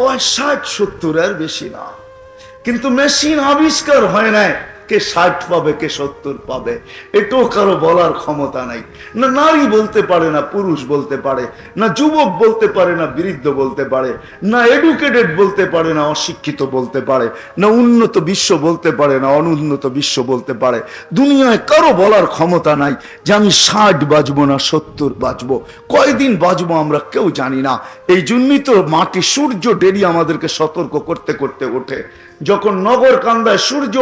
বয়স 60-70 এর বেশি না, কিন্তু মেশিন আবিষ্কার হয় নাই কে 60 পাবে কে 70 পাবে, এটাও কারো বলার ক্ষমতা নাই। না নারী বলতে পারে, না পুরুষ বলতে পারে, না যুবক বলতে পারে, না বৃদ্ধ বলতে পারে, না এডুকেটেড বলতে পারে, না অশিক্ষিত বলতে পারে, না উন্নত বিশ্ব বলতে পারে, না অনুন্নত বিশ্ব বলতে পারে। দুনিয়ায় কারো বলার ক্ষমতা নাই যে আমি 60 বাজবো না 70 বাজবো, কয়দিন বাজবো আমরা কেউ জানি না। এই জন্যই তো মাটি সূর্য ডেলি আমাদেরকে সতর্ক করতে করতে ওঠে। যখন নগর কান্দায় সূর্য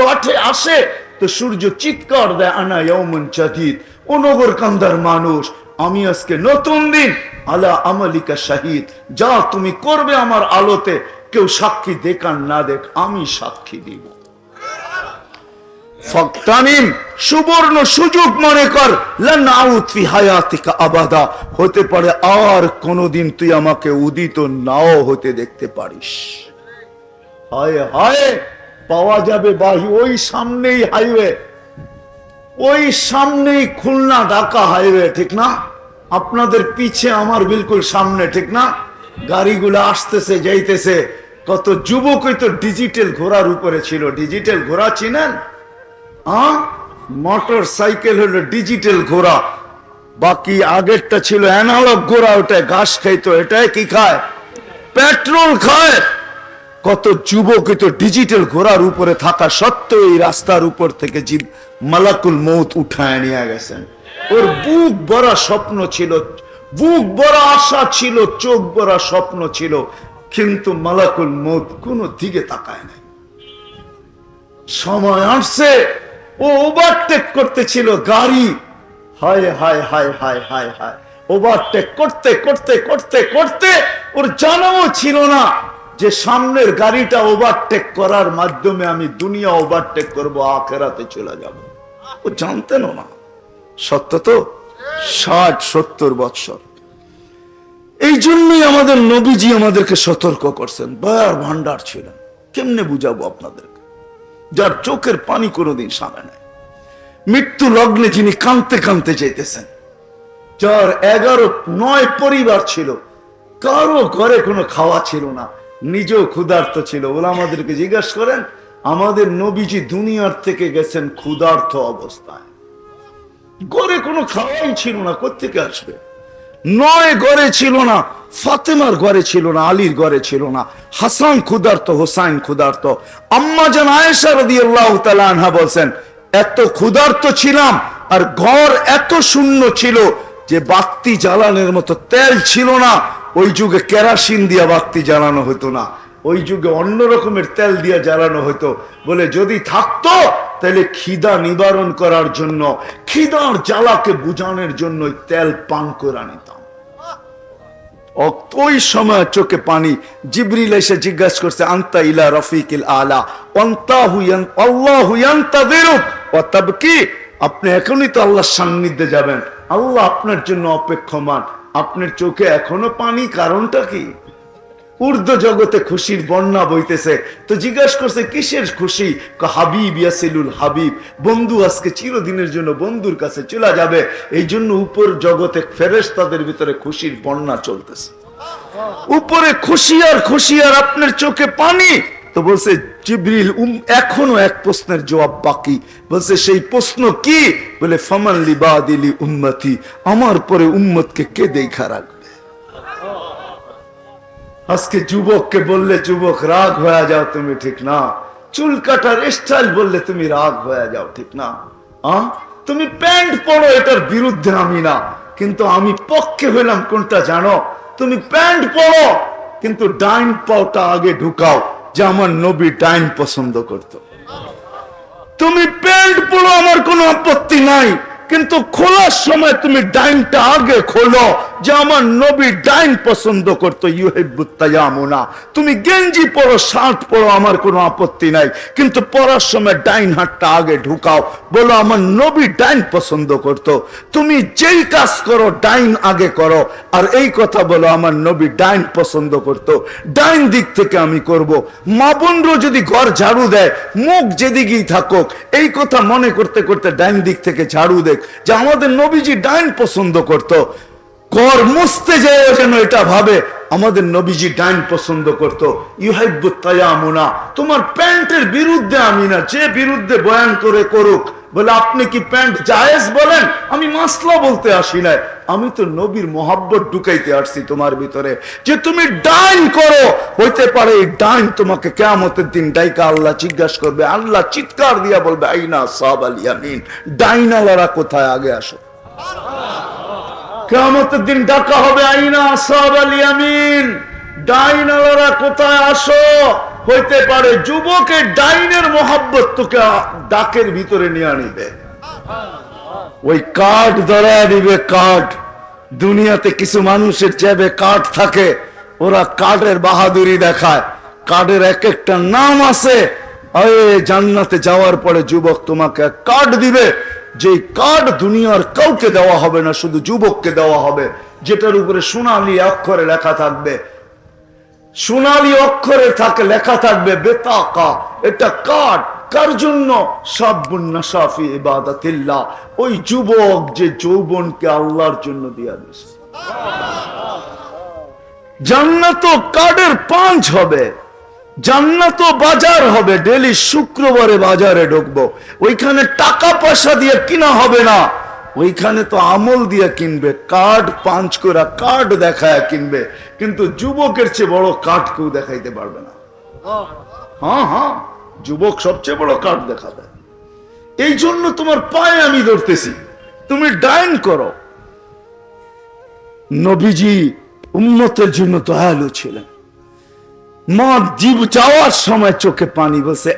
আসে তো সূর্য চিৎকার দেয়, আনা ইয়াউমুন জাদীদ, ও নগর কান্দার মানুষ, আমি আজকে নতুন দিন, আলা আমালিকা শাহিদ, যা তুমি করবে আমার আলোতে, কেউ সাক্ষী দেখ আর না দেখ, আমি সাক্ষী দিব। ফাকতানিম, সুবর্ণ সুযোগ মনে কর, লান আউদ ফি হায়াতিকা আবাদা, হতে পারে আর কোনদিন তুই আমাকে উদিত নাও হতে দেখতে পারিস। হায় হায়, পাওয়া যাবে বাহি ওই সামনেই হাইওয়ে, ওই সামনেই খুলনা ঢাকা হাইওয়ে, ঠিক না? আপনাদের পিছে আমার বিলকুল সামনে, ঠিক না? গাড়িগুলো আসতেছে যাইতেছে, কত যুবকই তো ডিজিটাল ঘোড়ার উপরে ছিল। ডিজিটাল ঘোড়া চিনেন? মোটর সাইকেল হলো ডিজিটাল ঘোড়া, বাকি আগেরটা ছিল অ্যানালগ ঘোড়া, ওটা ঘাস খাইতো, এটাই কি খায়? পেট্রোল খায়। কত যুবক তো ডিজিটাল ঘোড়ার উপরে থাকা সত্ত্বেও এই রাস্তার উপর থেকে মালাকুল মউত উঠায় নিয়ে গেছেন। ওর বুক ভরা স্বপ্ন ছিল, বুক ভরা আশা ছিল, চোখ ভরা স্বপ্ন ছিল, কিন্তু মালাকুল মউত কোনো দিকে তাকায় নাই। সময় আসছে, ও ওভারটেক করতেছিল গাড়ি, হায় হায় হায় হায় হায় হায়, ওভারটেক করতে করতে করতে করতে ওর জানাও ছিল না যে সামনের গাড়িটা ওভারটেক করার মাধ্যমে আমি দুনিয়া ওভারটেক করব, আখিরাতে চলে যাব। ও জানতেন না। সত্য তো, 60-70 বছর। এই জন্যই আমাদের নবীজি আমাদেরকে সতর্ক করছেন। দয়ার ভান্ডার ছিলেন। কেমনে বুঝাবো আপনাদেরকে, যার চোখের পানি কোনোদিন সামনে নাই, মৃত্যু লগ্নে যিনি কাঁদতে কাঁদতে যেতেছেন, যার 11-9 পরিবার ছিল, কারো ঘরে কোনো খাওয়া ছিল না, নিজেও ক্ষুধার্ত ছিল। ওরা আমাদেরকে জিজ্ঞাসা করেন, আমাদের নবীজি দুনিয়ার থেকে গেছেন ক্ষুধার্ত অবস্থায়, ঘরে কোনো খাওয়াই ছিল না, কোত্থেকে আসবে? 9 ঘরে ছিল না, ফাতেমার ঘরে ছিল না, আলীর ঘরে ছিল না, হাসান ক্ষুধার্ত, হোসাইন ক্ষুধার্ত। আম্মা জান আয়েশা রাদিয়াল্লাহু তাআলা আনহা বলছেন, এত ক্ষুধার্ত ছিলাম আর ঘর এত শূন্য ছিল যে বাতি জ্বালানোর মতো তেল ছিল না। ওই যুগে কেরাসিন দিয়া বাতি জ্বালানো হতো না, ওই যুগে অন্য রকমের তেল দিয়া জ্বালানো হতো। বলে যদি থাকতো তাহলে খিদা নিবারণ করার জন্য, খিদার জ্বালাকে বুঝানোর জন্য তেল পান করে নিতাম। ওই সময় চোখে পানি। জিবরিল এসে জিজ্ঞাসা করছে, আনতা ইলা রফিকিল আলা আল্লাহু ইয়ান্তাযিরুক ওয়া তাবকি, আপনি এখনই তো আল্লাহর সান্নিধ্যে যাবেন, আল্লাহ আপনার জন্য অপেক্ষমান, আপনার চোখে এখনো পানি, কারণটা কি? ঊর্ধ্ব জগতে খুশির বন্যা বইতেছে। তো জিজ্ঞাসা করছে কিসের খুশি? হাবিব ইয়াসিলুল হাবিব, বন্ধু আজকে চিরদিনের জন্য বন্ধুর কাছে চলে যাবে, এই জন্য উপর জগতে ফেরেশতাদের ভিতরে খুশির বন্যা চলতেছে। উপরে খুশি আর খুশি, আর আপনার চোখে পানি। তো বলছে জিবরিল, এখনো এক প্রশ্নের জবাব বাকি। বলছে সেই প্রশ্ন কি? বলে ফামান লিবাদিলি উম্মতি, আমার পরে উম্মতকে কে দেখা রাখবে? আজকে যুবককে বললে যুবক রাগ হয়ে যাও তুমি, ঠিক না? চুল কাটার স্টাইল বললে তুমি রাগ হয়ে যাও, ঠিক না? তুমি প্যান্ট পরো, এটার বিরুদ্ধে আমি না, কিন্তু আমি পক্ষে হইলাম কোনটা জানো? তুমি প্যান্ট পরো কিন্তু ডাইন পাওটা আগে ঢুকাও, যে আমার নবী ডাইন পছন্দ করত। তুমি প্যান্ট পরো, আমার কোনো আপত্তি নাই, কিন্তু খোলার সময় তুমি ডাইনটা আগে খোলো, যে আমার নবী ডাইন পছন্দ করতো। ইউহিব্বুত তায়ামুনা। তুমি গেঞ্জি পরো, শার্ট পরো, আমার কোনো আপত্তি নাই, কিন্তু পরার সময় ডাইন হাতটা আগে ঢুকাও, বলো আমার নবী ডাইন পছন্দ করতো। তুমি যেই কাজ করো ডাইন আগে করো, আর এই কথা বলো আমার নবী ডাইন পছন্দ করতো, ডাইন দিক থেকে আমি করব। মা বোনরা যদি ঘর ঝাড়ু দেয়, মুখ যেদিকেই থাকুক, এই কথা মনে করতে করতে ডাইন দিক থেকে ঝাড়ু দেখ, যে আমাদের নবীজি ডাইন পছন্দ করত। ঘর মুছতে যায় যেন এটা ভাবে আমাদের নবীজি ডাইন পছন্দ করত। ইউহিব্বুত তায়ামুনা, তোমার প্যান্টের বিরুদ্ধে আমি না, যে বিরুদ্ধে বয়ান করে করুক। বলে আপনি কি প্যান্ট জায়েজ বলেন? আমি মাসলা বলতে আসি নাই, আমি তো নবীর মোহাব্বত ঢুকাইতে আসছি তোমার ভিতরে। যে তুমি ডাইন করো, হইতে পারে এই ডাইন তোমাকে কিয়ামতের দিন ডাইকা আল্লাহ জিজ্ঞাসা করবে, আল্লাহ চিৎকার দিয়া বলবে আইনা আসহাবাল ইয়ামিন, ডাইনালারা কোথায়, আগে আসো। কিয়ামতের দিন ডাকা হবে আইনা আসহাবাল ইয়ামিন, ডাইনালারা কোথায়, আসো। হইতে পারে যুবকের ডাইনের মোহাব্বত তোকে ডাকের ভিতরে নিয়ে আনিবে, ওই কার্ড ধরায় দিবে। কার্ড, দুনিয়াতে কিছু মানুষের জেবে কার্ড থাকে, ওরা কার্ডের বাহাদুরি দেখায়। কার্ডের এক একটা নাম আছে। জান্নাতে যাওয়ার পরে যুবক তোমাকে কার্ড দিবে, যে কার্ড দুনিয়ার কাউকে দেওয়া হবে না, শুধু যুবককে দেওয়া হবে, যেটার উপরে সোনালী অক্ষরে লেখা থাকবে, সোনালী অক্ষরে থাকে লেখা থাকবে বেতাকা। এটা কার্ড কার জন্য? সাবুন নাশাফি ইবাদাতিল্লাহ, ওই যুবক যে যৌবনকে আল্লাহর জন্য দিয়া দিয়েছে। জান্নাত কার্ডের পাঁচ হবে, জান্নাত বাজার হবে, ডেলি শুক্রবারে বাজারে ঢুকবো, ওইখানে টাকা পয়সা দিয়ে কিনা হবে না, ওইখানে তো আমল দিয়ে কিনবে। কার্ড পাঁচ করে কার্ড দেখায় কিনবে, কিন্তু যুবকের চেয়ে বড় কার্ড কেউ দেখাইতে পারবে না। হ্যাঁ হ্যাঁ, যুবক সবচেয়ে বড় কার্ড দেখাবে। এই জন্য তোমার পায়ে আমি ধরতেছি, তুমি ডাইন করো। নবীজি উম্মতের জন্য দয়ালু ছিলেন। মা জীব যাওয়ার সময় চোখে পানি, বলছে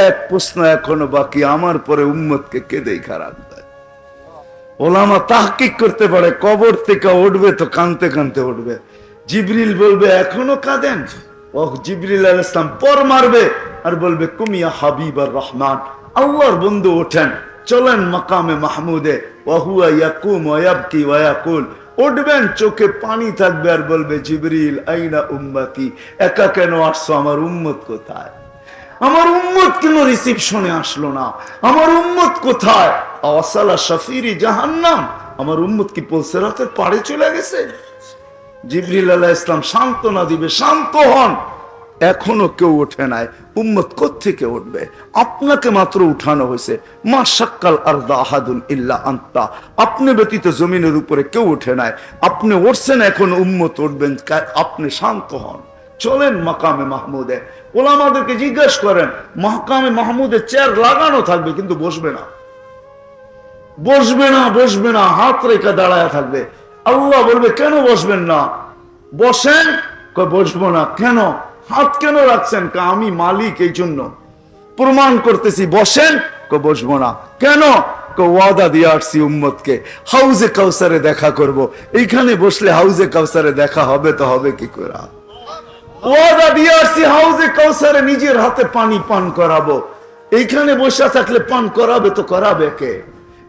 এক প্রশ্ন এখনো বাকি, আমার পরে উম্মতকে কে দেখা রাখবে। ওলামা তাহকিক করতে পারে, কবর থেকে উঠবে তো কানতে কানতে উঠবে। জিবরিল বলবে এখনো কাঁদেন? ও জিবরিল আলাইহিস সালাম পর মারবে আর বলবে কুমিয়া হাবিবার রহমান, আল্লাহর বন্ধু ওঠেন, চলেন মাকামে মাহমুদে, ওয়া হুয়া ইয়াকুম ওয়া ইয়াবকি ওয়া ইয়াকুল। উঠবেন, চোখে পানি থাকবে আর বলবে জিবরিল আইনা উম্মতি, একা কেন আসছো, আমার উম্মত কোথায়? আমার উম্মত কেন রিসিপশনে আসলো না? আমার উম্মত কোথায়? আওয়াসালা শাফিরি জাহান্নাম, আমার উম্মত কি পুলসিরাতের পাড়ে চলে গেছে? জিবরিল আলাইহিস সালাম সান্ত্বনা দিবে, শান্ত হন, এখনো কেউ ওঠে নাই। উম্মত কোত্থেকে উঠবে? আপনাকে মাত্র উঠানো হয়েছে। মা শাক্কাল আরদা আহাদুন ইল্লা আনতা, আপনি ব্যতীত জমিনের উপরে কেউ ওঠে নাই, আপনি উঠছেন, এখন উম্মত উঠবেন। আপনি শান্ত হন, চলেন মাকামে মাহমুদে। ওলামাদেরকে জিজ্ঞেস করেন, মাকামে মাহমুদে চেয়ার লাগানো থাকবে, কিন্তু বসবে না, বসবে না, বসবে না, হাত রেখে দাঁড়ায় থাকবে। আল্লাহ বলবে কেন বসবেন না? বসেন, বসবো না। কেন? হাত কেন রাখছেন? আমি মালিক, এই জন্য প্রমাণ করতেছি। বসেন, বসবো না। কেন? ওয়াদা দিয়ে আসছি উম্মতকে, হাউজে কাউসারে দেখা করব। এইখানে বসলে হাউজে কাউসারে দেখা হবে তো হবে কি করে? ওয়াদা দিয়ে আসছি হাউজে কাউসারে নিজের হাতে পানি পান করাবো। এইখানে বসে থাকলে পান করাবে তো করাবে কে?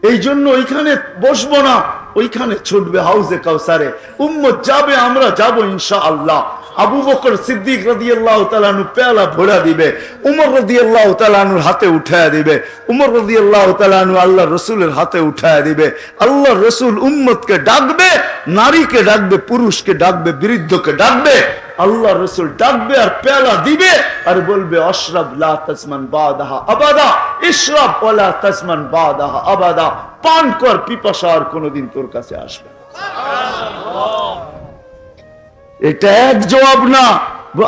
এই জন্য ওইখানে বসবো না, ওইখানে ছুটবে হাউজে কাউসারে। উম্মত যাবে, আমরা যাব ইনশাআল্লাহ। আবু বকর সিদ্দিক রাদিয়াল্লাহু তাআলা আনহু পেয়ালা ভরা দিবে, উমর রাদিয়াল্লাহু তাআলা আনহুর হাতে উঠায়া দিবে, উমর রাদিয়াল্লাহু তাআলা আনহু আল্লাহর রাসূলের হাতে উঠায়া দিবে। আল্লাহর রাসূল উম্মতকে ডাকবে, নারীকে ডাকবে, পুরুষকে ডাকবে, বৃদ্ধকে ডাকবে। আল্লাহর রাসূল ডাকবে আর পেয়ালা দিবে আর বলবে আশরাব লা তাসমান বাদাহা আবাদা, ইশরাব ওয়ালা তাসমান বাদাহা আবাদা, পান কর, পিপাসা আর কোনোদিন তোর কাছে আসবে না। এটা এক জবাব না।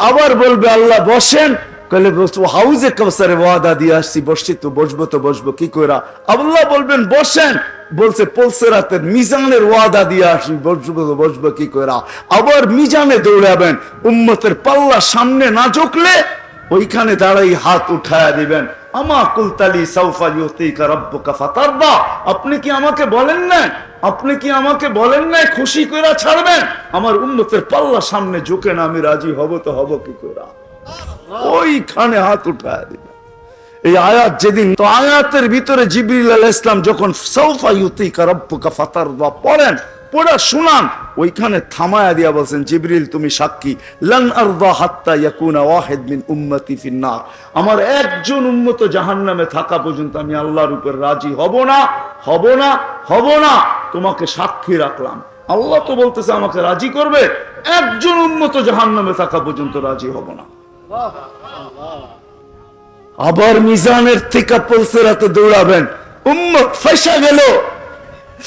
আবার বলবে আল্লাহ বসেন, কইলে হাউজে কাউসারে ওয়াদা দিয়ে আসছি, বসছি তো বসবো, তো বসবো কি কইরা? আল্লাহ বলবেন বসেন, বলছে পুলসিরাতের মিজানের ওয়াদা দিয়ে আসি, বসবো তো বসবো কি কইরা? আবার মিজানে দৌড়াবেন, উম্মতের পাল্লা সামনে না ঝুঁকলে ওইখানে দাঁড়াই হাত উঠায়া দিবেন। আমা কুলতালি সাউফা ইউতিকা রাব্বুকা ফাতারদা, আপনি কি আমাকে বলেন না, আপনি কি আমাকে বলেন না খুশি কইরা ছাড়বেন? আমার উম্মতের পাল্লা সামনে ঝুঁকে না আমি রাজি হব তো হব কি কইরা? ওইখানে হাত উঠায়া দিবেন। এই আয়াত যেদিন, তো আয়াতের ভিতরে জিবরিল আলাইহিস সালাম যখন সাউফা ইউতিকা রাব্বুকা ফাতারদা পড়েন, পড়া শুনান, ওইখানে থামায়া দিয়া বলছেন জিবরিল তুমি সাক্ষী, লান আরদা হাত্তা ইয়াকুনা ওয়াহিদ মিন উম্মতি ফিন্নার, আমার একজন উম্মত জাহান্নামে থাকা পর্যন্ত আমি আল্লাহর উপর রাজি হব না, হব না, হব না। তোমাকে সাক্ষী রাখলাম। আল্লাহ তো বলতেছে আমাকে রাজি করবে, একজন উম্মত জাহান্নামে থাকা পর্যন্ত রাজি হব না। আবার মিজানের থেকে পলসেরাতে দৌড়াবেন, উম্মত ফাঁসা গেল,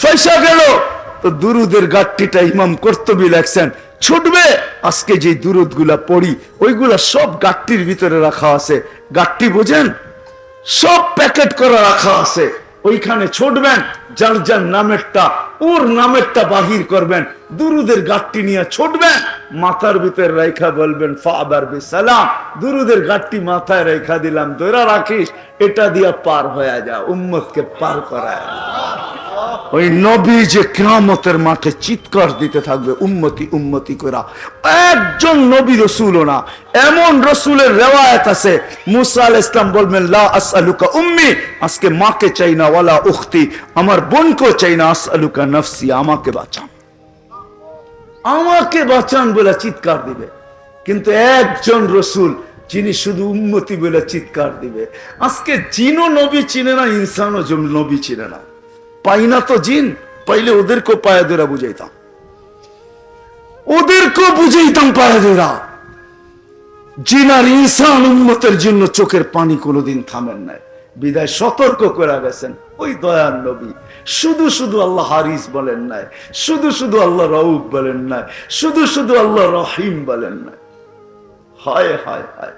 ফাঁসা গেল, তো দুরুদের গাট্টিটা ইমাম কর্তবী লেখছেন ছুটবে। আজকে যে দুরুদ গুলা পড়ি ওইগুলা সব গাট্টির ভিতরে রাখা আছে। গাট্টি বোঝেন, সব প্যাকেট করে রাখা আছে, ওইখানে ছুটবেন, যার যার নামেরটা ওর নামেরটা বাহির করবেন, দুরুদের গাট্টি নিয়ে ছুটবেন, মাথার ভিতরে রেখা বলবেন ফাবার বিসালাম, দুরুদের গাট্টি মাথায় রেখা দিলাম, ধরে রাখিস, এটা দিয়া পার হয়ে যা, উম্মতকে পার করায়। ওই নবী যে কিয়ামতের মাঠে চিৎকার দিতে থাকবে উম্মতি উম্মতি করা, একজন নবী রসুলও না। এমন রসুলের রেওয়ায়াত আছে, মুসা আলাইহিস সালাম বলবেন লা আসআলুকা উম্মি, আজকে মাকে চাই না, ওয়ালা উখতি, আমার বোনকে চাই না, আসআলুকা নফসি, আমাকে বাঁচান, আমাকে বাঁচান বলে চিৎকার দিবে। কিন্তু একজন রসুল যিনি শুধু উম্মতি বলে চিৎকার দিবে। আজকে জিনও নবী চিনে না, ইনসানও নবী চিনে না। পাই না তো জিন, পাইলে ওদেরকেও পায়া দেরা বুঝাইতাম, ওদেরকেও বুঝাইতাম পায়া দেরা। জিন আর ইনসান উম্মতের জন্য চোখের পানি কোনোদিন থামেন নাই, বিদায় সতর্ক করে গেছেন ওই দয়ার নবী। শুধু শুধু আল্লাহ হারিস বলেন নাই, শুধু শুধু আল্লাহ রউফ বলেন নাই, শুধু শুধু আল্লাহ রহিম বলেন নাই। হায় হায় হায়,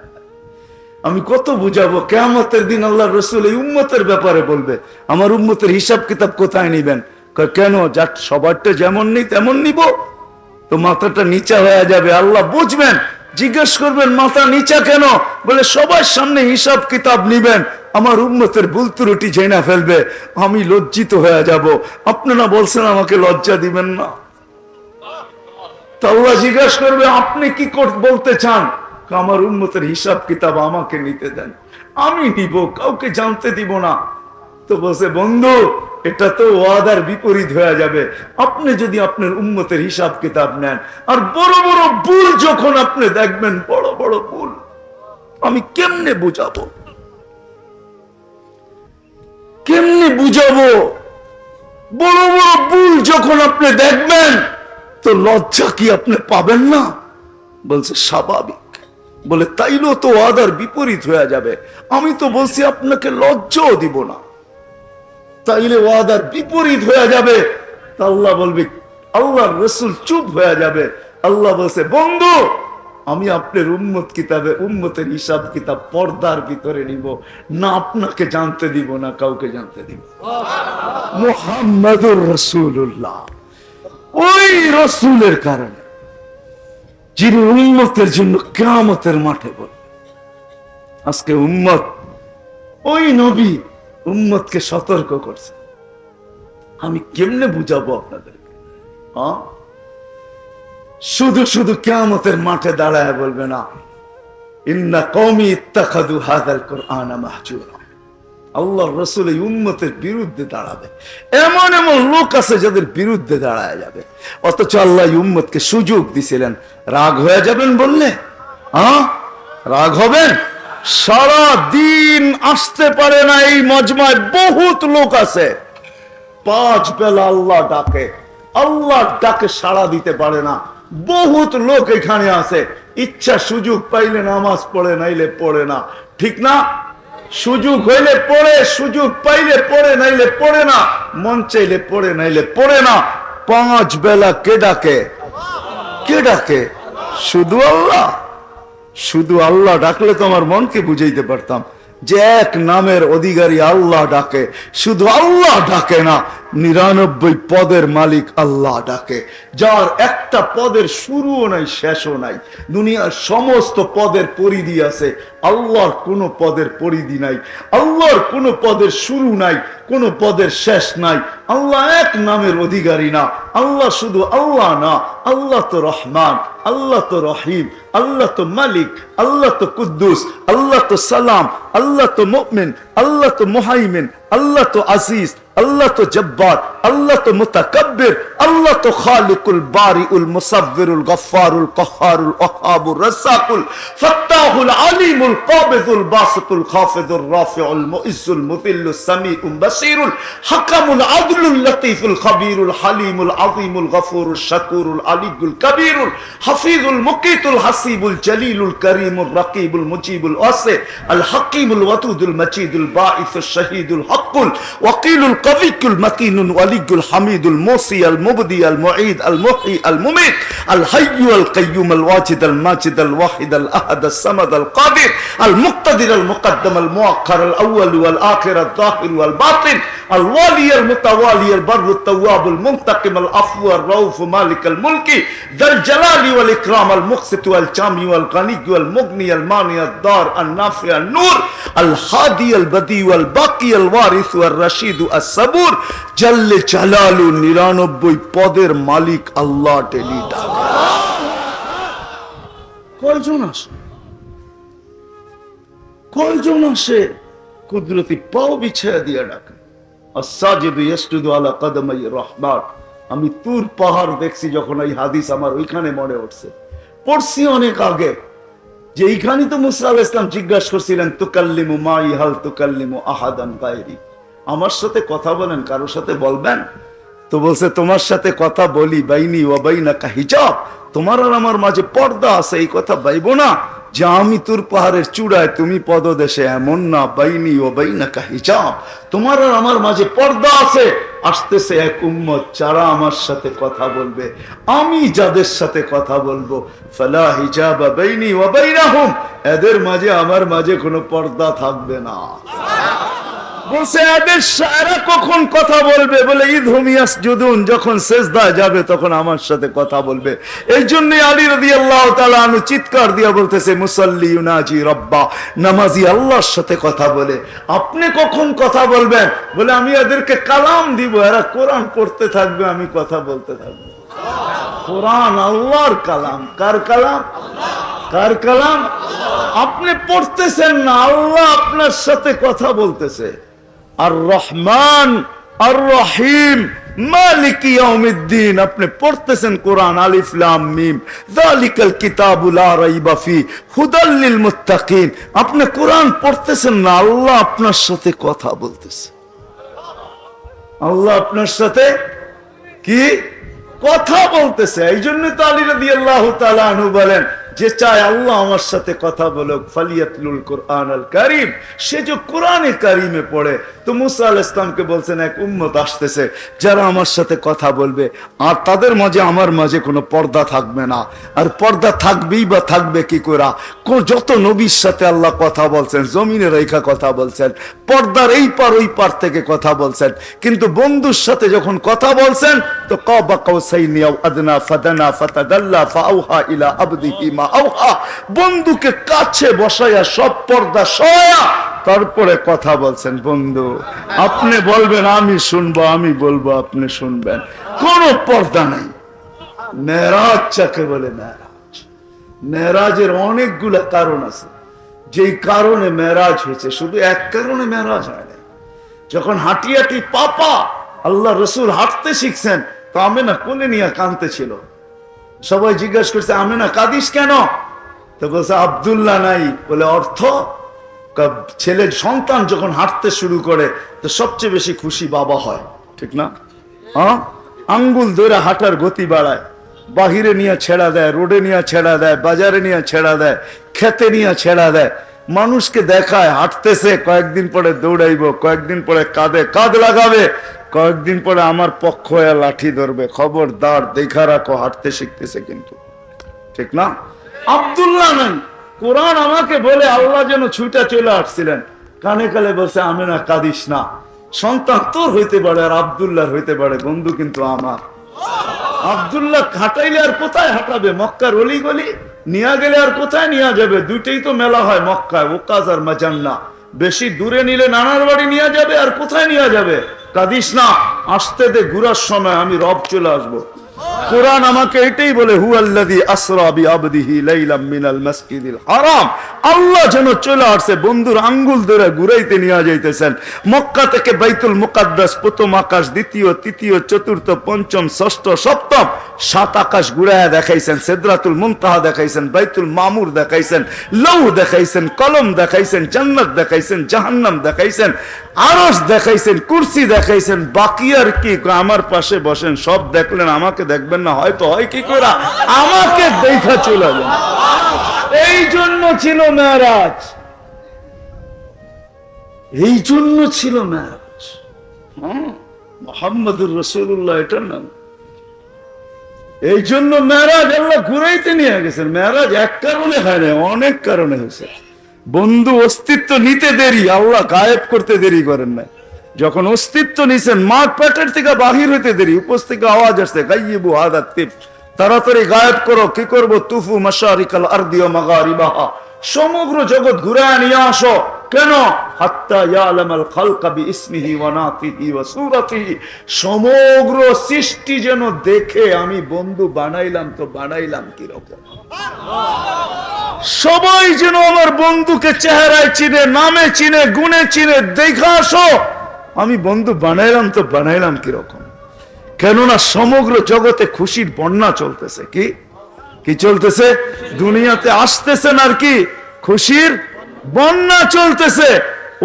আমি কত বুঝাবো, কিয়ামতের দিন আল্লাহ রসুল এই উম্মতের ব্যাপারে বলবে, আমার উম্মতের হিসাব কিতাব কোথায় নিবেন? কেন, যার সবারটা যেমন নেই তেমন নিব, তো মাথাটা নিচা হয়ে যাবে। আল্লাহ বুঝবেন, জিজ্ঞেস করবেন মাথা নিচা কেন? বলে সবার সামনে হিসাব কিতাব নিবেন, আমার উম্মতের ভুল ত্রুটি জেনে ফেলবে, আমি লজ্জিত হয়ে যাব। আপনারা বলছেন আমাকে লজ্জা দিবেন না, তা আল্লাহ জিজ্ঞেস করবে আপনি কি বলতে চান? আমার উম্মতের হিসাব কিতাব আমাকে নিতে দেন, আমি নিব, কাউকে জানতে দিব না। তো বলছে বন্ধু, এটা তো ওয়াদার বিপরীত হয়ে যাবে। আপনি যদি আপনার উম্মতের হিসাব কিতাব নেন, আর বড় বড় ভুল যখন আপনি দেখবেন, বড় বড় ভুল, আমি কেমনে বুঝাবো, কেমনে বুঝাবো? বড় বড় ভুল যখন আপনি দেখবেন, তো লজ্জা কি আপনি পাবেন না? বলছে স্বাভাবিক। বলে তাইলেও তো ওয়াদার বিপরীত হয়ে যাবে, আমি তো বলছি আপনাকে লজ্জাও দিব না, তাইলে ওয়াদার বিপরীত হয়ে যাবে। তা আল্লাহ বলবে, আল্লাহর রাসূল চুপ হয়ে যাবে। আল্লাহ বলছে বন্ধু, আমি আপনার উম্মত কিতাবে উম্মতের হিসাব কিতাব পর্দার ভিতরে নিব না, আপনাকে জানতে দিব না, কাউকে জানতে দিব। মুহাম্মাদুর রাসূলুল্লাহ, ওই রাসূলের কারণে যিনি উম্মতের জন্য কিয়ামতের মাঠে বল। আজকে উম্মত, ওই নবী উম্মতকে সতর্ক করছে, আমি কেমনে বুঝাবো আপনাদেরকে? শুধু শুধু কিয়ামতের মাঠে দাঁড়ায় বলবে না ইন্না কওমি ইত্তাখাযু হাযাল কুরআনা মাহজুরা। আল্লাহর রাসূল এই উম্মতের বিরুদ্ধে দাঁড়াবে, এমন এমন লোক আছে যাদের বিরুদ্ধে দাঁড়ায় যাবে। অথচ আল্লাহ উম্মতকে সুযোগ দিছিলেন। রাগ হয়ে যাবেন বললে? রাগ হবেন? সারা দিন আসতে পারে না এই মজমায় বহুত লোক আছে, 5 বেলা আল্লাহ ডাকে, আল্লাহ ডাকে সাড়া দিতে পারে না। বহুত লোক এখানে আছে, ইচ্ছা সুযোগ পাইলে নামাজ পড়ে, নাইলে পড়ে না, ঠিক না? সুযোগ হইলে পড়ে, সুযোগ পাইলে পড়ে, নাইলে পড়ে না, মন চাইলে পড়ে, নাইলে পড়ে না। 5 বেলা কে ডাকে? কে ডাকে? শুধু আল্লাহ। শুধু আল্লাহ ডাকলে তো আমার মনকে বুঝাইতে পারতাম যে এক নামের অধিকারী আল্লাহ ডাকে। শুধু আল্লাহ ডাকে না, 99 পদের মালিক আল্লাহ ডাকে, যার একটা পদের শুরুও নাই শেষও নাই। দুনিয়ার সমস্ত পদের পরিধি আছে, আল্লাহর কোনো পদের পরিধি নাই, আল্লাহর কোনো পদের শুরু নাই, কোনো পদের শেষ নাই। আল্লাহ এক নামের অধিকারী না, আল্লাহ শুধু আল্লাহ না, আল্লাহ তো রহমান, আল্লাহ তো রহিম, আল্লাহ তো মালিক, আল্লাহ তো কুদ্দুস, আল্লাহ তো সালাম, আল্লাহ তো মুমিন, আল্লাহ তো মুহাইমিন, আল্লাহ তো আজিজ, আল্লাহ তো জব্বার, আল্লাহ তো মুতাকাব্বির, আল্লাহ তো খালিকুল বারিউল মুসাব্বিরুল গফফারুল কাহ্হারুল ওয়াহাবুর রাজ্জাকুল ফাত্তাহুল আলিমুল কাবিদুল বাসিতুল খাফিদুর রাফিউল মুইজ্জুল মুযিল্লুস সামিউল বাসীরুল হাকামুল আদলুল লতীফুল খাবীরুল হালিমুল আযীমুল গফুরুশ শাকুরুল আলিয়ুল কবীরুল হাফিজুল মুকিতুল হাসিবুল জলিলুল করিমুর রাকিবুল মুজিবুল ওয়াসি আল হাকিমুল ওয়াদুদুল মাজিদুল বাঈসুশ শাহীদুল হকুল ওয়াকিলুল القوي المتين الولي الحميد الموصي المبدي المعيد المحيي المميت الحي القيوم الواجد الماجد الواحد الأحد الصمد القادر المقتدر المقدم المؤخر الأول والآخر الظاهر والباطن الوالي المتوالي البر التواب المنتقم العفو الرؤوف مالك الملك ذا الجلال والإكرام المقسط والجامع والغني والمغني المانع الضار النافع النور الهادي البديع والباقي الوارث والرشيد الصبور جل جلاله 99 পদের মালিক আল্লাহ টেলি ডাকা। কয়জন আসে, কয়জন আসে কুদরতি পাও বিছায়া দিয়া ডাকে। আস-সাজিদু ইয়াসজুদু আলা কদমাই রহমান। আমি তুর পাহাড় দেখছি যখন এই হাদিস আমার ওইখানে মনে উঠছে, পড়ছি অনেক আগে, যে এইখানে তো মুসা আলাইহিস সালাম জিজ্ঞাসা করছিলেন তুকাল্লিমু মাই হাল তুকাল্লিমু আহাদান গায়রি, আমার সাথে কথা বলেন, কারোর সাথে বলবেন? তো বলছে তোমার সাথে কথা বলি, বাইনি ওয়া বাইনাকা হিজাব, তোমার আর আমার মাঝে পর্দা আছে, এই কথা বাইবো না যে আমি তোর পাহাড়ের চূড়ায় তুমি পদদেশে, এমন না। বাইনি ওয়া বাইনাকা হিজাব, তোমার আর আমার মাঝে পর্দা আছে। আসতেছে এক উম্মত যারা আমার সাথে কথা বলবে, আমি যাদের সাথে কথা বলবো, ফালা হিজাবা বাইনি ওয়া বাইনাহুম, এদের মাঝে আমার মাঝে কোনো পর্দা থাকবে না। বলছে এদের এরা কখন কথা বলবে? বলে ইদহুম ইয়াসজুদুন, যখন সিজদায় যাবে তখন আমার সাথে কথা বলবে। এই জন্য আলী রাদিয়াল্লাহু তাআলা আনহু চিৎকার দিয়ে বলতেছে মুসাল্লি ইউনাজি রাব্বা, নামাজি আল্লাহর সাথে কথা বলে। আপনি কখন কথা বলবেন? বলে আমি এদেরকে কালাম দিব, এরা কোরআন পড়তে থাকবে, আমি কথা বলতে থাকবো। কোরআন আল্লাহর কালাম। কার কালাম? কার কালাম? আপনি পড়তেছেন না, আল্লাহ আপনার সাথে কথা বলতেছে। আর রহমান আর রহিম মালিক ইয়াউমিদ্দিন, আপনি পড়তেছেন কোরআন, আলিফ লাম মিম যালিকাল কিতাবু লা রাইবা ফি হুদাল লিল মুত্তাকিন। আপনি কোরআন পড়তেছেন না, আল্লাহ আপনার সাথে কথা বলতেছে। আল্লাহ আপনার সাথে কি কথা বলতেছে। এই জন্য তো আলী রাদিয়াল্লাহু তাআলা আনহু বলেন, যে চায় আল্লাহ আমার সাথে কথা বলুক, ফালিয়াতলুল কোরআন আল কারীম, সে যে কোরআনে কারীমে পড়ে। তো মুসা আলাইহিস সালামকে বলছেন এক উম্মত আসতেছে যারা আমার সাথে কথা বলবে, আর তাদের মাঝে আমার মাঝে কোনো পর্দা থাকবে না। আর পর্দা থাকবেই বা থাকবে কি করে? যত নবীর সাথে আল্লাহ কথা বলছেন, জমিনে রেখা কথা বলছেন, পর্দার এই পার ওই পার থেকে কথা বলছেন, কিন্তু বন্ধুর সাথে যখন কথা বলছেন তো কাবা কাউসাইনি আও আদনা ফাদানা ফাতাদাল্লা ফাআওহা ইলা আবদিহি মা আওহা, বন্ধুকে কাছে বসায়া সব পর্দা সয়া তারপরে কথা বলছেন। বন্ধু আপনি বলবেন আমি শুনবো, আমি বলবো আপনি শুনবেন, কোন পর্দা নাই। মেরাজ যাকে বলে, মেরাজ, মেরাজের অনেকগুলা কারণ আছে। যেই কারণে মেরাজ হয়েছে, শুধু এক কারণে মেরাজ হয় না। যখন হাঁটি হাঁটি পাপা আল্লাহ রসুল হাঁটতে শিখছেন, তো আমেনা কোলে নিয়ে কাঁদতে ছিল। সবাই জিজ্ঞাসা করছে আমেনা কাঁদিস কেন? তো বলছে আব্দুল্লাহ নাই। বলে অর্থ? ছেলের সন্তান যখন হাঁটতে শুরু করে তো সবচেয়ে বেশি খুশি বাবা হয়, ঠিক না? আঙ্গুল ধরে হাঁটার গতি বাড়ায়, বাহিরে নিয়ে ছেড়া দেয়, রোডে নিয়ে ছেড়া দেয়, বাজারে নিয়ে ছেড়া দেয়, খেতে নিয়ে ছেড়া দেয়, মানুষকে দেখায় হাঁটতেছে, কয়েকদিন পরে দৌড়াইব, কয়েকদিন পরে কাঁধে কাঁধ লাগাবে, কয়েকদিন পরে আমার পক্ষ হয়ে লাঠি ধরবে। খবরদার, দেখা রাখো, হাঁটতে শিখতেছে কিন্তু, ঠিক না? আব্দুল্লাহ নাই। কোরআন আমাকে বলে আল্লাহ যেন ছুটা চলে আসছিলেন, কানে কালে বলছে আমেনা কাঁদিস না, সন্তান তোর হইতে পারে আর আব্দুল্লাহর হইতে পারে, বন্ধু কিন্তু আমার। আব্দুল্লাহ হাঁটাইলে আর কোথায় হাঁটাবে? মক্কার অলি গলি নিয়ে গেলে আর কোথায় নিয়ে যাবে? দুইটাই তো মেলা হয় মক্কায়, ওকাজ আর মাজান্না। বেশি দূরে নিলে নানার বাড়ি নিয়ে যাবে, আর কোথায় নিয়ে যাবে? কাঁদিস না, আসতে দে, ঘুরার সময় আমি রব চলে আসবো। কোরআন আমাকে এটাই বলে, হুয়াল্লাযী আসরা বিআবদিহি লাইলাম মিনাল মাসজিদিল হারাম। আল্লাহ যেন চলে আসছে, বন্ধুর আঙ্গুল ধরে ঘুরাইতে নিয়ে যাইতেছেন। মক্কা থেকে বাইতুল মুকাদ্দাস, প্রথম আকাশ, দ্বিতীয়, তৃতীয়, চতুর্থ, পঞ্চম, ষষ্ঠ, সপ্তম, 7 আকাশ ঘুরায়া দেখাইছেন। সিদরাতুল মুনতাহা দেখাইছেন, বাইতুল মামুর দেখাইছেন, লৌহ দেখাইছেন, কলম দেখাইছেন, জান্নাত দেখাইছেন, জাহান্নাম দেখাইছেন, আরশ দেখাইছেন, কুরসি দেখাইছেন। বাকি আর কি? আমার পাশে বসেন, সব দেখলেন, আমাকে দেখবেন না? হয়তো হয় কি করে, আমাকে দেখা চলে যান। এই জন্য ছিল মেরাজ, এই জন্য ছিল মেরাজ। মুহাম্মদুর রাসূলুল্লাহ এটার নাম। এই জন্য মেরাজ আল্লাহ ঘুরাইতে নিয়ে গেছেন। মেরাজ এক কারণে হয় না, অনেক কারণে হয়েছে। বন্ধু অস্তিত্ব নিতে দেরি, আল্লাহ গায়েব করতে দেরি করেন না। যখন অস্তিত্ব নিছেন, মাঠ পেটের থেকে বাহির হইতে দেরি, উপর থেকে আওয়াজ আসছে, গাইয়িবু হাদা তিফ, তাড়াতাড়ি গায়েব করো। কি করবো? তুফু মাশারিকাল আরদি ওয়া মাগারিবাহা, সমগ্র জগৎ ঘুরায় নিয়ে আসো। কেন? হাত্তা ইয়ালামাল খালকা বিইসমিহি ওয়া নাতিহি ওয়া সূরাতিহি, সমগ্র সৃষ্টি যেন দেখে আমি বন্ধু বানাইলাম তো বানাইলাম কি রকম। সবাই যেন আমার বন্ধুকে চেহারায় চিনে, নামে চিনে, গুণে চিনে, দেখা আসো আমি বন্ধু বানাইলাম তো বানাইলাম কি রকম। কেননা সমগ্র জগতে খুশির বন্যা চলতেছে। কি কি চলতেছে? দুনিয়াতে আসতেছেন আর কি খুশির বন্যা চলতেছে।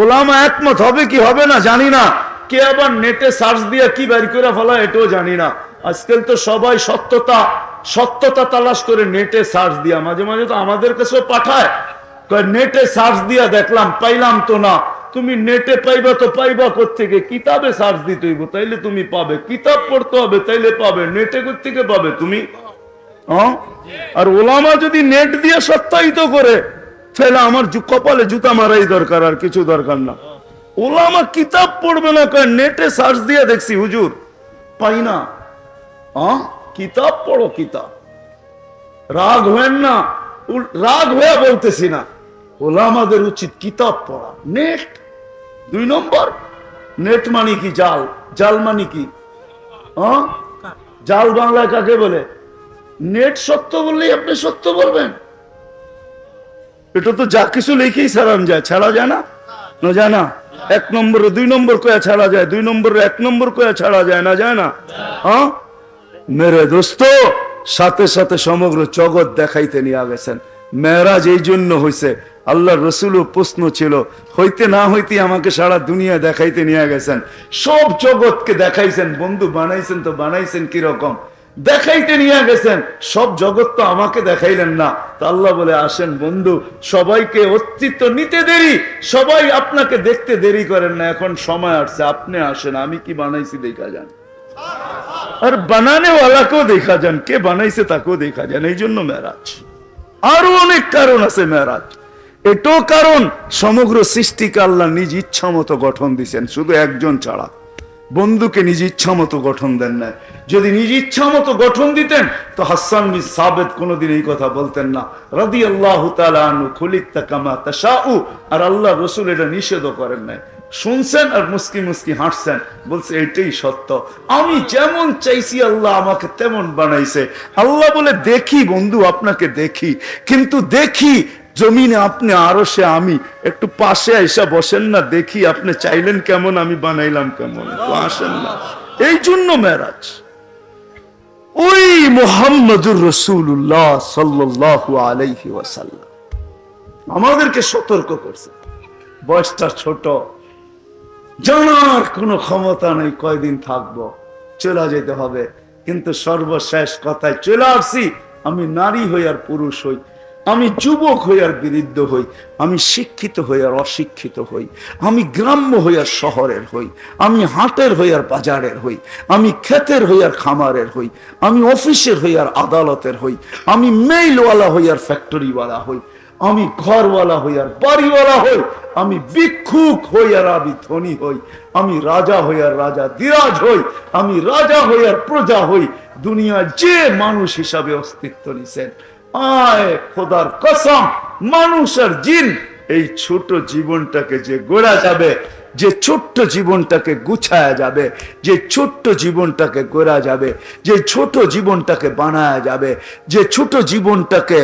ওলামা একমত হবে কি হবে না জানি না, কে আবার নেটে সার্চ দিয়ে কি বের করে ফেলা এটাও জানি না। আজকাল তো সবাই সত্যতা তালাশ করে নেটে সার্চ দিয়া, মাঝে মাঝে তো আমাদের কাছেও পাঠায়, নেটে সার্চ দিয়া দেখলাম, পাইলাম তো না। তুমি নেটে পাইবা তো পাইবা কোত্থেকে? কিতাবে সার্চ দিতে হইব, তাইলে তুমি পাবে। কিতাব পড়তে হবে, তাইলে পাবে। নেটে কোত্থেকে পাবে তুমি? আর ওলামা যদি নেট দিয়ে সত্যায়িত করে, তাহলে আমার কপালে জুতা মারাই দরকার, আর কিছু দরকার না। ওলামা কিতাব পড়বে না, নেটে সার্চ দিয়ে দেখছি হুজুর পাই না। কিতাব পড়ো, কিতাব। রাগ হয়েন না, রাগ হয়ে বলতেছি না, ওলামাদের উচিত কিতাব পড়া। নেট 2 নম্বর। নেট মানে কি? জাল। জাল মানে কি? জাল বাংলায় কাকে বলে? নেট সত্য বললেই আপনি সত্য বলবেন? এটা তো যা কিছু লিখেই ছাড়ানো যায়, ছাড়া যায় না? যায় না? 1 নম্বরে 2 নম্বর কয়া ছাড়া যায়, 2 নম্বরে 1 নম্বর কয়া ছাড়া যায় না? যায় না? মেরে দোস্ত, সাথে সাথে সমগ্র জগৎ দেখাইতে নিয়ে গেছেন। মেরাজ এই জন্য হয়েছে, আল্লাহ রসুলও প্রশ্ন ছিল, হইতে না হইতে আমাকে সারা দুনিয়া দেখাইতে নিয়ে গেছেন, সব জগৎকে দেখাইছেন। বন্ধু বানাইছেন তো বানাইছেন কিরকম? দেখাইতে নিয়ে গেছেন। সব জগৎ তো আমাকে দেখাইলেন না। তো আল্লাহ বলে, আসেন বন্ধু, সবাইকে অস্তিত্ব নিতে দেরি, সবাই আপনাকে দেখতে দেরি করেন না, এখন সময় আসছে, আপনি আসেন, আমি কি বানাইছি দেখা যান। আর বানানে ওয়ালাকেও দেখা যান, কে বানাইছে তাকেও দেখা যান। এই জন্য মেরাজ। আরো অনেক কারণ আছে মেরাজ। এটাও কারণ, সমগ্র সৃষ্টিকে আল্লাহ নিজ ইচ্ছা মতো গঠন দিচ্ছেন, শুধু একজন ছাড়া। বন্ধুকে নিজ ইচ্ছা মতো গঠন দেন না। যদি নিজ ইচ্ছা মতো গঠন দিতেন তো হাসান বিন সাবিত কোনদিন এই কথা বলতেন না, রাদিয়াল্লাহু তাআলা আনহু, খুলিকতা কামা তাশাউ। আর আল্লাহ রাসূল এটা নিষেধ করেন নাই। শুনছেন আর মুস্কি মুস্কি হাসছেন, বলছে এটাই সত্য, আমি যেমন চাইছি আল্লাহ আমাকে তেমন বানাইছে। আল্লাহ বলে, দেখি বন্ধু, আপনাকে দেখি, কিন্তু দেখি জমিনে আপনি, আরশে আমি, একটু পাশে এসে বসেন না, দেখি আপনি চাইলেন কেমন, আমি বানাইলাম কেমন, তো আসেন না। এই জন্য মেরাজ। ওই মুহাম্মদুর রাসূলুল্লাহ সাল্লাল্লাহু আলাইহি ওয়াসাল্লাম আমাদেরকে সতর্ক করছে। বয়সটা ছোট, জানার কোনো ক্ষমতা নেই কয়দিন থাকবো, চলে যেতে হবে। কিন্তু সর্বশেষ কথায় চলে আসছি, আমি নারী হই আর পুরুষ হই, আমি যুবক হই আর বৃদ্ধ হই, আমি শিক্ষিত হই আর অশিক্ষিত হই, আমি গ্রাম্য হই আর শহরের হই, আমি হাটের হই আর বাজারের হই, আমি ক্ষেতের হই আর খামারের হই, আমি অফিসের হই আর আদালতের হই, আমি মেইলওয়ালা হই আর ফ্যাক্টরিওয়ালা হই, আমি ঘরওয়ালা হই আর বাড়িওয়ালা হই, আমি ভিক্ষুক হই আর আমি ধনী হই, আমি রাজা হই আর রাজা দিরাজ হই, আমি রাজা হই আর প্রজা হই। দুনিয়া যে মানুষ হিসাবে অস্তিত্ব নিছেন, আয় খোদার কসম, মানুষ আর জিন, এই ছোট জীবনটাকে যে গড়া যাবে, যে ছোট্ট জীবনটাকে গুছায়া যাবে, যে ছোট্ট জীবনটাকে গড়া যাবে, যে ছোট জীবনটাকে বানায়া যাবে, যে ছোট জীবনটাকে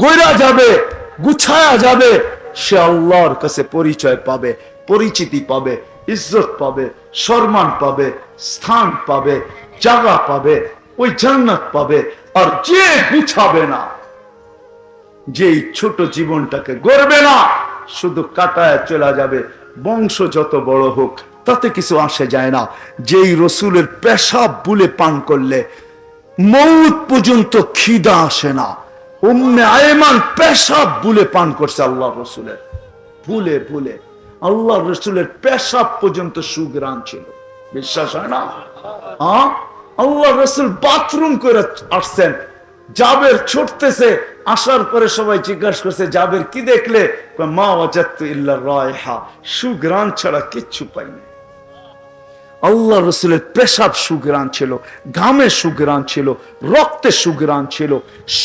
গড়া যাবে, গুছায়া যাবে, সে আল্লাহর কাছে পরিচয় পাবে, পরিচিতি পাবে, ইজ্জত পাবে, সম্মান পাবে, স্থান পাবে, জায়গা পাবে, ওই জান্নাত পাবে। আর যে গুছাবে না, যেই ছোট জীবনটাকে গড়বে না, শুধু কাটায় চলে যাবে, বংশ যত বড় হোক তাতে কিছু আসে যায় না। যেই রসুলের পেশাব বুলে পান করলে মৌত পর্যন্ত খিদা আসে না, উম্মে আয়মান পেশাব বুলে পান করছে আল্লাহ রসুলের, ভুলে ভুলে আল্লাহ রসুলের পেশাব পর্যন্ত সুগ্রাণ ছিল। বিশ্বাস হয় না? আল্লাহ রসুল বাথরুম করে আসছেন, জাবের ছুটতেছে, আসার পরে সবাই জিজ্ঞাসা করছে জাবের কি দেখলে? মা ওয়াজাদতু ইল্লা রায়হা, সুগ্রাণ ছাড়া কিচ্ছু পাইনি। আল্লাহ রসুলের পেশাব সুগ্রাণ ছিল, ঘামে সুগ্রাণ ছিল, রক্তে সুগ্রাণ ছিল,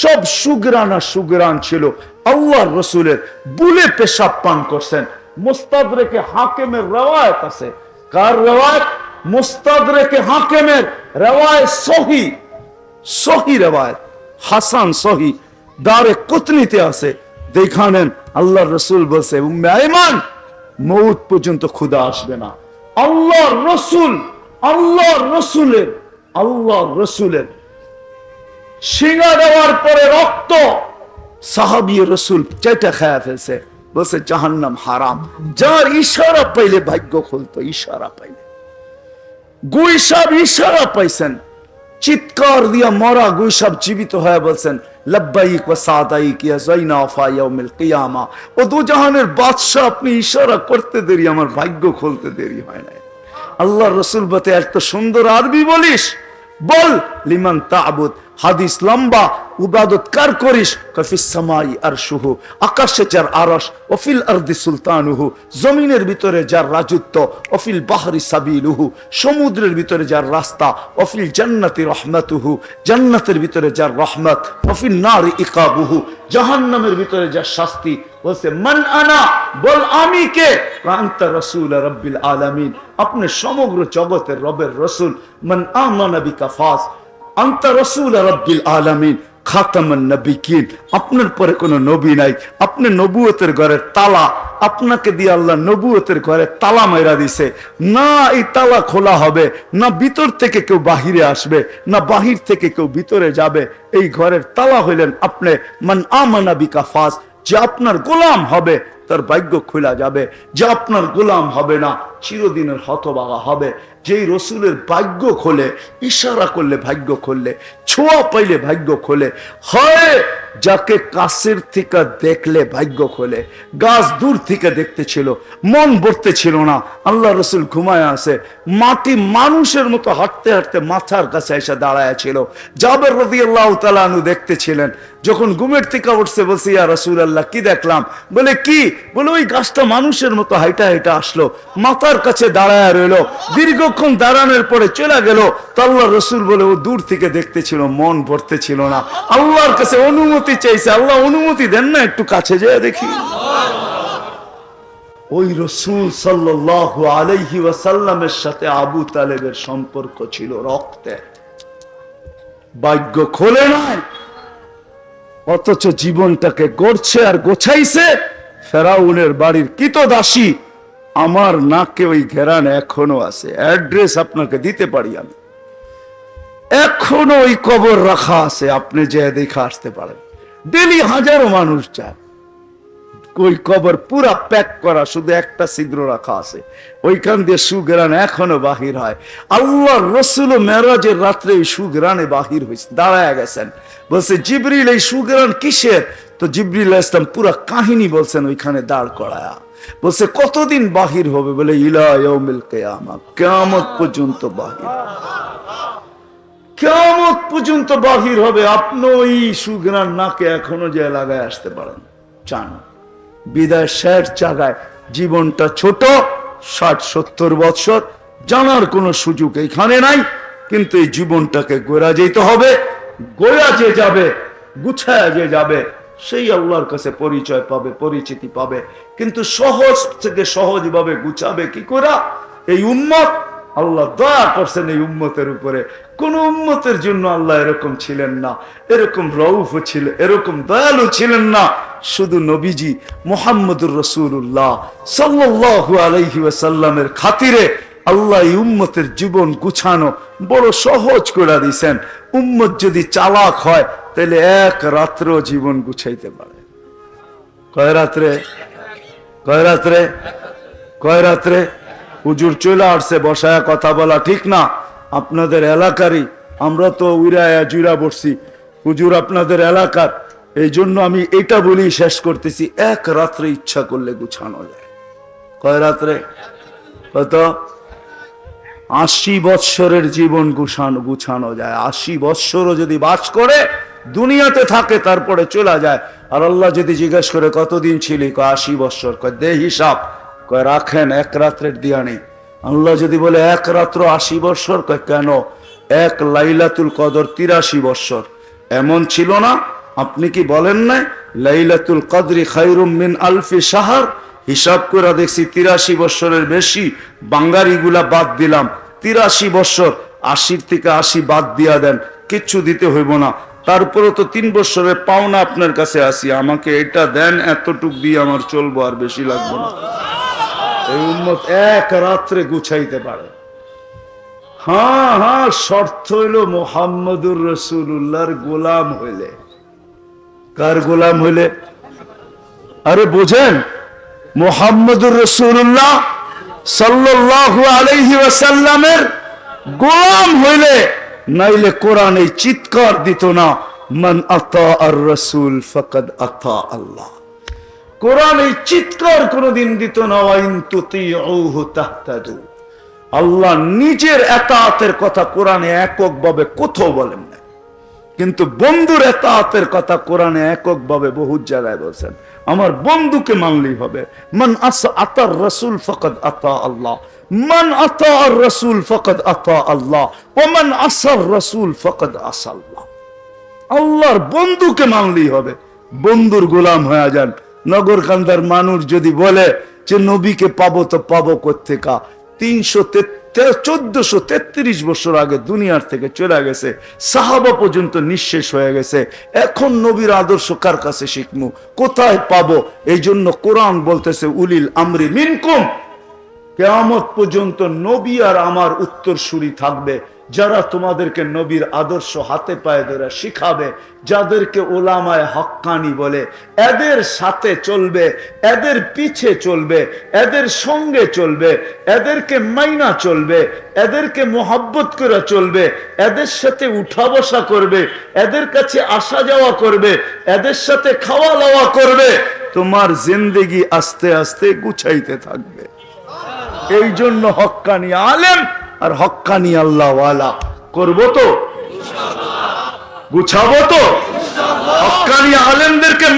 সব সুগ্রাণ আর সুগ্রাণ ছিল আল্লাহ রসুলের। বুলে পেশাব পান করছেন। মুস্তাদরেকে হাকিমের রওয়ায়াত আছে। কার রওয়ায়াত? মুস্তাদরেকে হাকিমের রওয়ায়াত, সহি সহি রওয়ায়াত, হাসান সহি, দারে কুতনিতে আছে। দেখানেন আল্লাহ রসুল বলছে উম্মে আয়মান মৌত পর্যন্ত ক্ষুধা আসবে না। আল্লাহ রসুল, আল্লাহ রসুলের, আল্লাহ রসুলের সিঙা দেওয়ার পরে রক্ত সাহাবী রসুল চাইটা খায়া ফেলছে, বলছে জাহান্নাম হারাম। যার ইশারা পাইলে ভাগ্য খুলতো, ইশারা পাইলে। গুইসাব ইশারা পাইছেন, চিৎকার দিয়া মরা গুইসাব জীবিত হয়ে বলছেন লব্বাইক ওয়া সাদাইক ইয়া যায়নাফা ইয়াউমিল কিয়ামা। ও দুজাহানের বাদশা, আপনি ইশারা করতে দেরি, আমার ভাগ্য খুলতে দেরি হয় না। আল্লাহ রসুল বলতে এত সুন্দর আরবি বলিস, বল লিমান তা'বুদ, হাদিস লম্বা, ইবাদত কার করিস? কাফিস সামাই আরশুহু, আকাশে যার আরশ, ওফিল আরদি সুলতানুহু, জমিনের ভিতরে যার রাজত্ব, ওফিল বাহরি সাবিলুহু, সমুদ্রের ভিতরে যার রাস্তা, ওফিল জান্নাতি রহমাতুহু, জান্নাতের ভিতরে যার রহমত, ওফিল নারি ইকাবুহু, জাহান্নামের ভিতরে যার শাস্তি। বলছে মান আনা, বল আমি কে? আনতা রাসূল রাব্বিল আলামিন, আপনি সমগ্র জগতের রবের রসুল। মান আমানা বিকা ফাস, আনতা রাসূল রাব্বিল আলামিন খাতামান নবিয়্যিন, আপনার পরে কোনো নবী নাই, আপনি নবুয়তের ঘরের তালা, আপনাকে দিয়ে আল্লাহ নবুয়তের ঘরে তালা মাইরা দিছে। না এই তালা খোলা হবে, না ভিতর থেকে কেউ বাহিরে আসবে, না বাহির থেকে কেউ ভিতরে যাবে। এই ঘরের তালা হইলেন আপনি। মান আমানা বিকা ফাস, যে আপনার গোলাম হবে তার ভাগ্য খোলা যাবে, যে আপনার গোলাম হবে না চিরদিনের হতভাগা হবে। যেই রসুলের ভাগ্য খোলে, ইশারা করলে ভাগ্য খোলে, ছোঁয়া পাইলে ভাগ্য খোলে। হয় যাকে কাছের থেকে দেখলে ভাগ্য খোলে। গাছ দূর থেকে দেখতে ছিল, মন ভরতে ছিল না, আল্লাহ রসুল ঘুমায় আছে, মাটি মানুষের মতো হাঁটতে হাঁটতে মাথার কাছে এসে দাঁড়ায় ছিল। জাবের রাদিয়াল্লাহু তাআলা আনহু দেখতেছিলেন, যখন ঘুমের থেকে উঠছে বলছে ইয়া রাসূলুল্লাহ কি দেখলাম? বলে কি? বলে ওই গাছটা মানুষের মতো হাইটা হাইটা আসলো, মাথার কাছে দাঁড়ায় রইলো, দীর্ঘক্ষণ দাঁড়ানোর পরে চলে গেল। তো আল্লাহ রসুল বলে ও দূর থেকে দেখতেছিল, মন ভরতে ছিল না, আল্লাহর কাছে অনুমতি চাইছে। আল্লাহ অনুমতি দেন না একটু কাছে যেয়ে দেখি। ওই রসুল সাল্লাল্লাহু আলাইহি ওয়াসাল্লামের সাথে আবু তালেবের সম্পর্ক ছিল রক্তে, ভাগ্য খোলে নাই, অথচ জীবনটাকে গড়ছে আর গোছাইছে। ফেরাউনের বাড়ির কৃতদাসী, আমার নাকে ওই ঘেরান এখনো আছে, অ্যাড্রেস আপনাকে দিতে পারি আমি, এখনো ওই কবর রাখা আছে, আপনি যে দেখে আসতে পারেন। ডেলি হাজারো মানুষ যায়, ওই কবর পুরা প্যাক করা, শুধু একটা ছিদ্র রাখা আছে, ওইখান দিয়ে সুগ্রাণ এখনো বাহির হয়। আল্লাহ রসুল মেরাজের রাত্রে ওই সুগ্রাণে বাহির হয়েছে, দাঁড়ায় গেছেন। বলছে জিবরিল এই সুগ্রাণ কিসের? তো জিবরিল আলাইহিস সালাম পুরা কাহিনী বলছেন ওইখানে দাঁড় করায়া। বলছে কতদিন বাহির হবে? বলে ইলা ইয়াউমিল কিয়ামা, কিয়ামত পর্যন্ত বাহির, কিয়ামত পর্যন্ত বাহির হবে। আপনি ওই সুগ্রাণ নাকে এখনো যে লাগায় আসতে পারেন চান। বিদায় শেষ জায়গায়, জীবনটা ছোট, 60-70 বছর, জানার কোনো সুযোগ এইখানে নাই, কিন্তু এই জীবনটাকে গোড়া যেতে হবে। গোড়া যে যাবে, গুছায়া যে যাবে, সেই আল্লাহর কাছে পরিচয় পাবে, পরিচিতি পাবে। কিন্তু সহজ থেকে সহজভাবে গুছাবে কি করে এই উম্মত? আল্লাহ দয়া করছেন এই উম্মতের উপরে। কোন উম্মতের জন্য আল্লাহ এরকম ছিলেন না, এরকম রউফ ছিলেন, এরকম দয়ালু ছিলেন না। শুধু নবীজি মুহাম্মদুর রাসূলুল্লাহ সাল্লাল্লাহু আলাইহি ওয়াসাল্লামের খাতিরে আল্লাহ এই উম্মতের জীবন গুছানো বড় সহজ করে দিয়েছেন। উম্মত যদি চালাক হয় তাহলে এক রাত্র জীবন গুছাইতে পারে। কয় রাত্রে? কয় রাত্রে? কয় রাত্রে? হুজুর চলে আসছে, বসায়া কথা বলা ঠিক না। আপনাদের এলাকারই, আমরা তো উইরায়া জুইরা বসছি, হুজুর আপনাদের এলাকার। এই জন্য আমি এটা বলি শেষ করতেছি, এক রাত্রে ইচ্ছা করলে গুছানো যায়। কয় রাত্রে? কত? 80 বৎসরের জীবন গুছানো যায়। 80 বৎসরও যদি বাস করে দুনিয়াতে থাকে তারপরে চলে যায়। আর আল্লাহ যদি জিজ্ঞেস করে কতদিন ছিলি, 80 বৎসর। কয় দে হিসাব। কয় রাখেন, এক রাত্রের দিয়া নেই। আল্লাহ যদি বলে এক রাত্র 80 বৎসর, কয় কেন? এক লাইলাতুল কদর 83 বৎসর। এমন ছিল না? আপনি কি বলেন না লাইলাতুল কদরি খায়রুম মিন আলফি শাহর? হিসাব করে দেখছি 83 বৎসরের বেশি। বাঙ্গারিগুলা বাদ দিলাম, 83 বৎসর। 80 থেকে 80 বাদ দিয়া দেন, কিচ্ছু দিতে হইব না। তারপরে তো 3 বৎসরের পাওনা আপনার কাছে আসি, আমাকে এটা দেন, এতটুক দিয়ে আমার চলবো, আর বেশি লাগবে না। এই উম্মত এক রাত্রে গুছাইতে পারে। হ্যাঁ হ্যাঁ, শর্ত হইল মুহাম্মদুর রাসূলুল্লাহর গোলাম হইলে। কার গোলাম হইলে? আরে বোঝেন, মুহাম্মদুর রাসূলুল্লাহ সাল্লাল্লাহু আলাইহি ওয়াসাল্লামের গোলাম হইলে, নাইলে কোরআন এই চিৎকার দিত না, মান আতা আর রাসূল ফাকাদ আতা আল্লাহ। কোরআন এই চিৎকার কোনদিন দিত না, ওয়াইন তুতিউহু তাহতাদু। আল্লাহ নিজের এতাআতের কথা কোরআনে এককভাবে কোথাও বলেন না, কিন্তু বন্ধুর এতাআতের কথা কোরআনে এককভাবে বহু জায়গায় বলছেন। আমার বন্ধুকে মানলেই হবে। মান আতার রাসূল ফাকাদ আতা আল্লাহ, মান আতা আর রাসূল ফাকাদ আতা আল্লাহ, ওয়া মান আসার রাসূল ফাকাদ আসাল্লাহ। আল্লাহর বন্ধুকে মানলেই হবে, বন্ধুর গোলাম হয়ে যান। নগরকান্দার মানুষ যদি বলে যে নবীকে পাবো, তো পাবো কোত্থেকা? 1433 বছর আগে দুনিয়ার থেকে চলে গেছে, সাহাবা পর্যন্ত নিঃশেষ হয়ে গেছে। এখন নবীর আদর্শ কার কাছে শিখমু, কোথায় পাবো? এই জন্য কোরআন বলতেছে উলিল আমরি মিনকুম। কিয়ামত পর্যন্ত নবী আর আমার উত্তরসূরি থাকবে, যারা তোমাদেরকে নবীর আদর্শ হাতে পায়ে ধরে শিখাবে, যাদেরকে ওলামায়ে হক্কানি বলে। এদের সাথে চলবে, এদের পিছে চলবে, এদের সঙ্গে চলবে, এদেরকে মাইনা চলবে, এদেরকে মোহাব্বত করে চলবে, এদের সাথে উঠা বসা করবে, এদের কাছে আসা যাওয়া করবে, এদের সাথে খাওয়া দাওয়া করবে। তোমার জিন্দেগি আস্তে আস্তে গুছাইতে থাকবে। এই জন্য হক্কানি আলেম আর হক্কানি আল্লাহওয়ালা করবো তো, গুছাবো তো। হক্কানি আলেমদেরকে